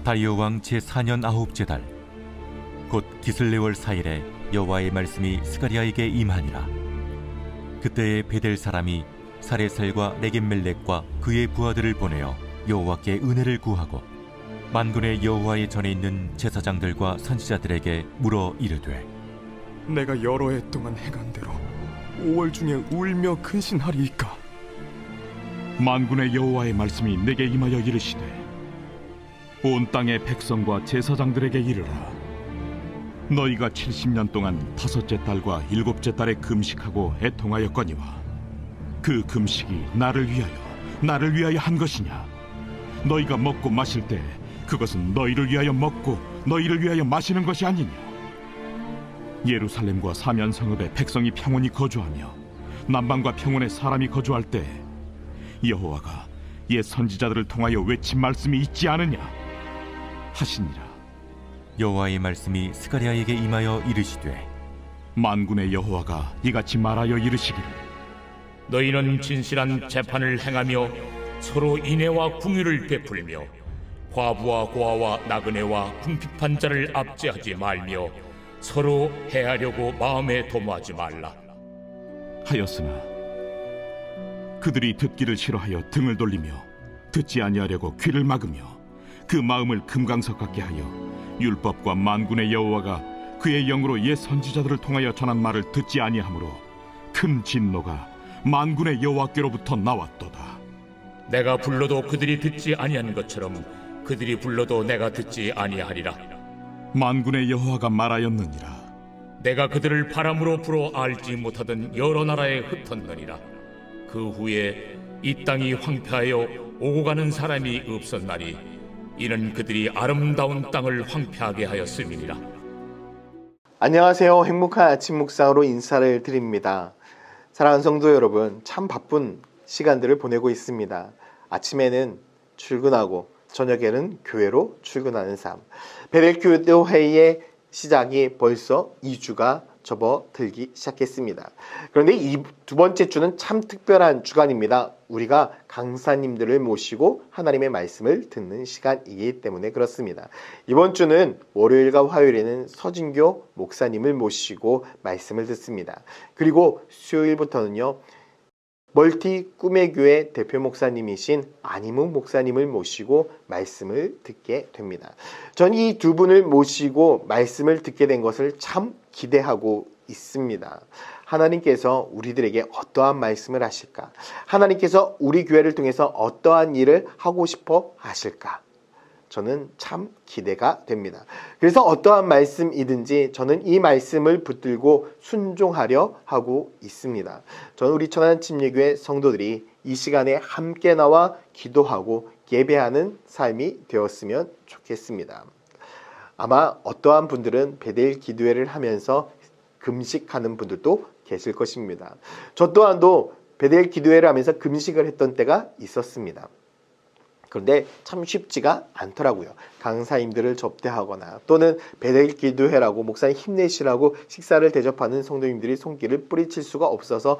다리오 왕 제4년 아홉째 달 곧 기슬레월 4일에 여호와의 말씀이 스가랴에게 임하니라. 그때에 베델 사람이 사레살과 레겜멜렉과 그의 부하들을 보내어 여호와께 은혜를 구하고 만군의 여호와의 전에 있는 제사장들과 선지자들에게 물어 이르되, 내가 여러 해 동안 행한 대로 5월 중에 울며 근신하리이까? 만군의 여호와의 말씀이 내게 임하여 이르시되, 온 땅의 백성과 제사장들에게 이르라. 너희가 70년 동안 5째 달과 7째 달에 금식하고 애통하였거니와 그 금식이 나를 위하여 한 것이냐? 너희가 먹고 마실 때 그것은 너희를 위하여 먹고 너희를 위하여 마시는 것이 아니냐? 예루살렘과 사면 성읍에 백성이 평온히 거주하며 남방과 평온에 사람이 거주할 때 여호와가 옛 선지자들을 통하여 외친 말씀이 있지 않으냐 하시니라. 여호와의 말씀이 스가랴에게 임하여 이르시되, 만군의 여호와가 이같이 말하여 이르시기를, 너희는 진실한 재판을 행하며 서로 인애와 궁유를 베풀며 과부와 고아와 나그네와 궁핍한 자를 압제하지 말며 서로 해하려고 마음에 도모하지 말라. 하였으나 그들이 듣기를 싫어하여 등을 돌리며 듣지 아니하려고 귀를 막으며 그 마음을 금강석 같게 하여 율법과 만군의 여호와가 그의 영으로 옛 선지자들을 통하여 전한 말을 듣지 아니하므로 큰 진노가 만군의 여호와께로부터 나왔도다. 내가 불러도 그들이 듣지 아니한 것처럼 그들이 불러도 내가 듣지 아니하리라. 만군의 여호와가 말하였느니라. 내가 그들을 바람으로 불어 알지 못하던 여러 나라에 흩었느니라. 그 후에 이 땅이 황폐하여 오고 가는 사람이 없었나니 이는 그들이 아름다운 땅을 황폐하게 하였음이니라. 안녕하세요. 행복한 아침 묵상으로 인사를 드립니다. 사랑하는 성도 여러분, 참 바쁜 시간들을 보내고 있습니다. 아침에는 출근하고 저녁에는 교회로 출근하는 삶. 베델교회의 시작이 벌써 2주가 접어들기 시작했습니다. 그런데 이 두 번째 주는 참 특별한 주간입니다. 우리가 강사님들을 모시고 하나님의 말씀을 듣는 시간이기 때문에 그렇습니다. 이번 주는 월요일과 화요일에는 서진교 목사님을 모시고 말씀을 듣습니다. 그리고 수요일부터는요, 멀티 꿈의 교회 대표 목사님이신 안희묵 목사님을 모시고 말씀을 듣게 됩니다. 전 이 두 분을 모시고 말씀을 듣게 된 것을 참 기대하고 있습니다. 하나님께서 우리들에게 어떠한 말씀을 하실까? 하나님께서 우리 교회를 통해서 어떠한 일을 하고 싶어 하실까? 저는 참 기대가 됩니다. 그래서 어떠한 말씀이든지 저는 이 말씀을 붙들고 순종하려 하고 있습니다. 저는 우리 천안침례교회 성도들이 이 시간에 함께 나와 기도하고 예배하는 삶이 되었으면 좋겠습니다. 아마 어떠한 분들은 베델 기도회를 하면서 금식하는 분들도 계실 것입니다. 저 또한도 베델 기도회를 하면서 금식을 했던 때가 있었습니다. 그런데 참 쉽지가 않더라고요. 강사님들을 접대하거나 또는 베델 기도회라고 목사님 힘내시라고 식사를 대접하는 성도님들이 손길을 뿌리칠 수가 없어서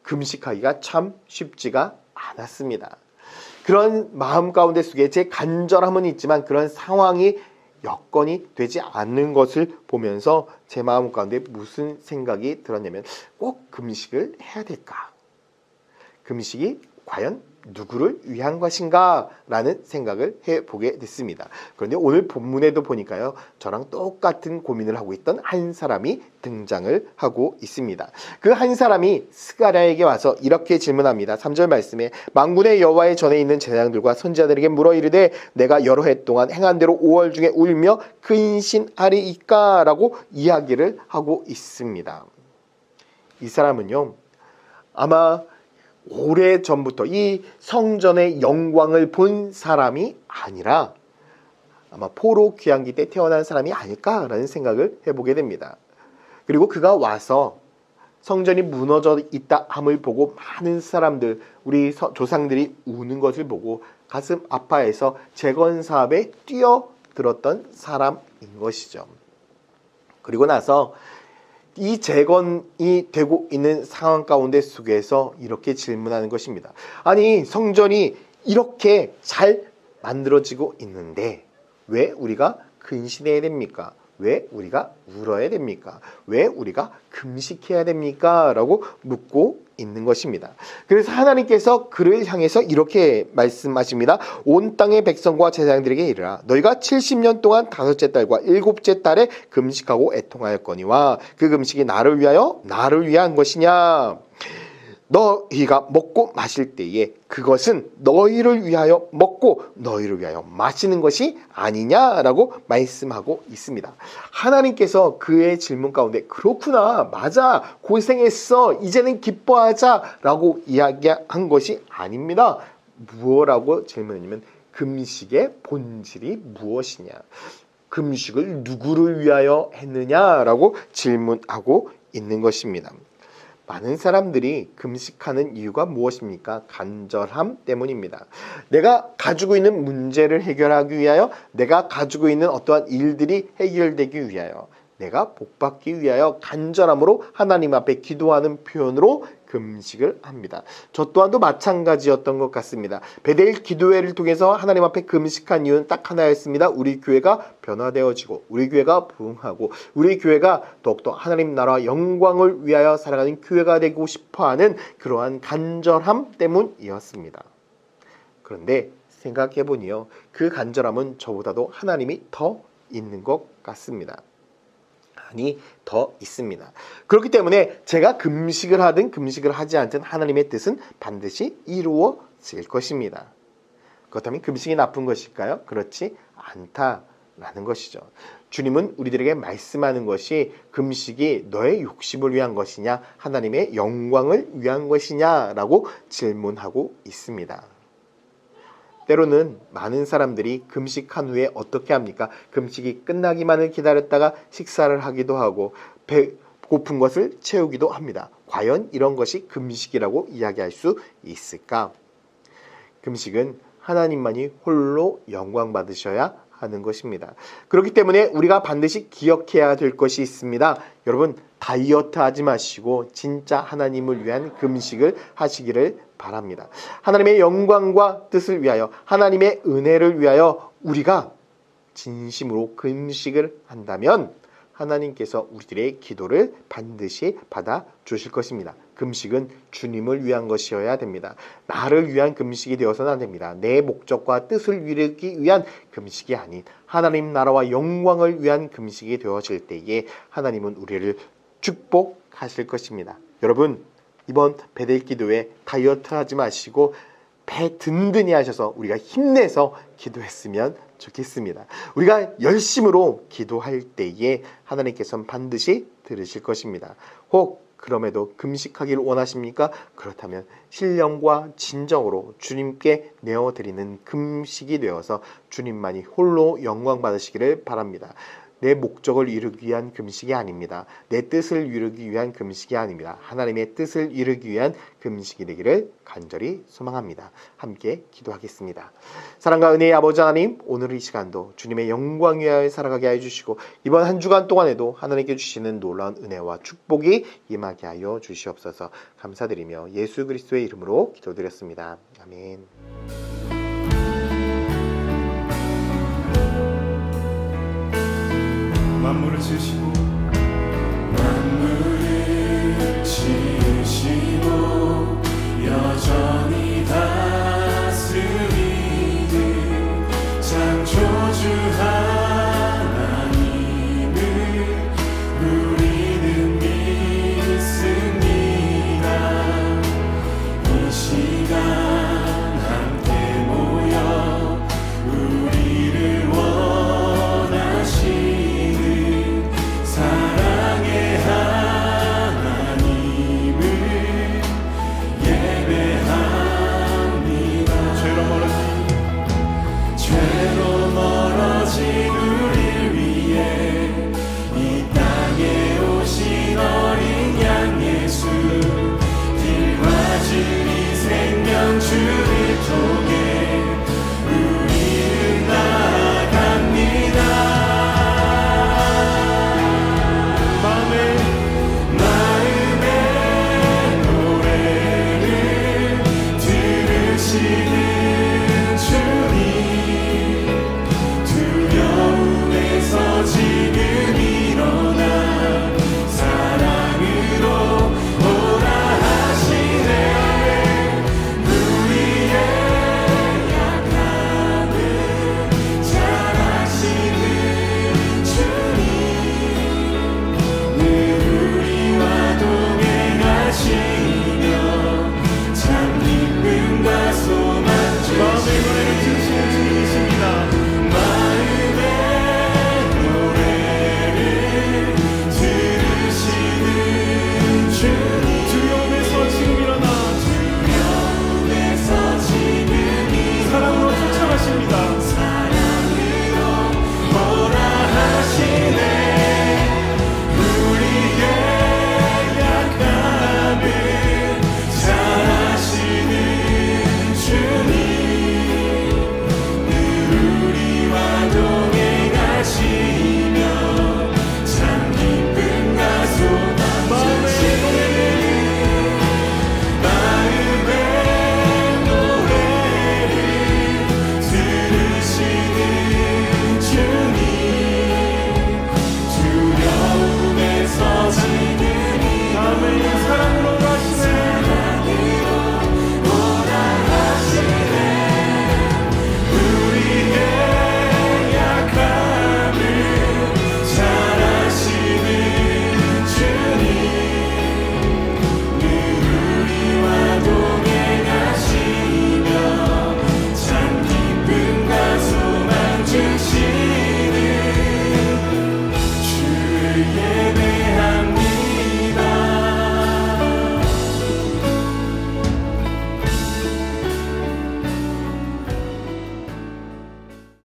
금식하기가 참 쉽지가 않았습니다. 그런 마음 가운데 속에 제 간절함은 있지만 그런 상황이 여건이 되지 않는 것을 보면서 제 마음 가운데 무슨 생각이 들었냐면, 꼭 금식을 해야 될까? 금식이 과연 누구를 위한 것인가? 라는 생각을 해보게 됐습니다. 그런데 오늘 본문에도 보니까요, 저랑 똑같은 고민을 하고 있던 한 사람이 등장을 하고 있습니다. 그 한 사람이 스가랴에게 와서 이렇게 질문합니다. 3절 말씀에, 만군의 여호와의 전에 있는 제사장들과 선지자들에게 물어 이르되, 내가 여러 해 동안 행한 대로 5월 중에 울며 근신하리이까? 라고 이야기를 하고 있습니다. 이 사람은요, 아마 오래전부터 이 성전의 영광을 본 사람이 아니라 아마 포로 귀환기 때 태어난 사람이 아닐까라는 생각을 해보게 됩니다. 그리고 그가 와서 성전이 무너져 있다 함을 보고 많은 사람들, 우리 조상들이 우는 것을 보고 가슴 아파해서 재건 사업에 뛰어들었던 사람인 것이죠. 그리고 나서 이 재건이 되고 있는 상황 가운데 속에서 이렇게 질문하는 것입니다. 아니, 성전이 이렇게 잘 만들어지고 있는데 왜 우리가 근신해야 됩니까? 왜 우리가 울어야 됩니까? 왜 우리가 금식해야 됩니까? 라고 묻고 있는 것입니다. 그래서 하나님께서 그를 향해서 이렇게 말씀하십니다. 온 땅의 백성과 제사장들에게 이르라. 너희가 70년 동안 다섯째 달과 일곱째 달에 금식하고 애통하였거니와 그 금식이 나를 위한 것이냐? 너희가 먹고 마실 때에 그것은 너희를 위하여 먹고 너희를 위하여 마시는 것이 아니냐라고 말씀하고 있습니다. 하나님께서 그의 질문 가운데 그렇구나, 맞아, 고생했어, 이제는 기뻐하자라고 이야기한 것이 아닙니다. 무엇라고 질문했냐면 금식의 본질이 무엇이냐, 금식을 누구를 위하여 했느냐라고 질문하고 있는 것입니다. 많은 사람들이 금식하는 이유가 무엇입니까? 간절함 때문입니다. 내가 가지고 있는 문제를 해결하기 위하여, 내가 가지고 있는 어떠한 일들이 해결되기 위하여, 내가 복받기 위하여 간절함으로 하나님 앞에 기도하는 표현으로 금식을 합니다. 저 또한도 마찬가지였던 것 같습니다. 베델 기도회를 통해서 하나님 앞에 금식한 이유는 딱 하나였습니다. 우리 교회가 변화되어지고 우리 교회가 부흥하고 우리 교회가 더욱더 하나님 나라 영광을 위하여 살아가는 교회가 되고 싶어하는 그러한 간절함 때문이었습니다. 그런데 생각해보니요, 그 간절함은 저보다도 하나님이 더 있는 것 같습니다. 더 있습니다. 그렇기 때문에 제가 금식을 하든 금식을 하지 않든 하나님의 뜻은 반드시 이루어질 것입니다. 그렇다면 금식이 나쁜 것일까요? 그렇지 않다라는 것이죠. 주님은 우리들에게 말씀하는 것이 금식이 너의 욕심을 위한 것이냐, 하나님의 영광을 위한 것이냐라고 질문하고 있습니다. 때로는 많은 사람들이 금식한 후에 어떻게 합니까? 금식이 끝나기만을 기다렸다가 식사를 하기도 하고 배고픈 것을 채우기도 합니다. 과연 이런 것이 금식이라고 이야기할 수 있을까? 금식은 하나님만이 홀로 영광 받으셔야 하는 것입니다. 그렇기 때문에 우리가 반드시 기억해야 될 것이 있습니다. 여러분, 다이어트 하지 마시고 진짜 하나님을 위한 금식을 하시기를 바랍니다. 하나님의 영광과 뜻을 위하여, 하나님의 은혜를 위하여 우리가 진심으로 금식을 한다면 하나님께서 우리들의 기도를 반드시 받아주실 것입니다. 금식은 주님을 위한 것이어야 됩니다. 나를 위한 금식이 되어서는 안 됩니다. 내 목적과 뜻을 이루기 위한 금식이 아닌 하나님 나라와 영광을 위한 금식이 되어질 때에 하나님은 우리를 축복하실 것입니다. 여러분, 이번 베델 기도에 다이어트 하지 마시고 배 든든히 하셔서 우리가 힘내서 기도했으면 좋겠습니다. 우리가 열심으로 기도할 때에 하나님께서는 반드시 들으실 것입니다. 혹 그럼에도 금식하기를 원하십니까? 그렇다면 신령과 진정으로 주님께 내어드리는 금식이 되어서 주님만이 홀로 영광 받으시기를 바랍니다. 내 목적을 이루기 위한 금식이 아닙니다. 내 뜻을 이루기 위한 금식이 아닙니다. 하나님의 뜻을 이루기 위한 금식이 되기를 간절히 소망합니다. 함께 기도하겠습니다. 사랑과 은혜의 아버지 하나님, 오늘 이 시간도 주님의 영광 위하여 살아가게 해주시고 이번 한 주간 동안에도 하나님께 주시는 놀라운 은혜와 축복이 임하게 하여 주시옵소서. 감사드리며 예수 그리스도의 이름으로 기도드렸습니다. 아멘. 만물을 지으시고 만물을 지으시고 여전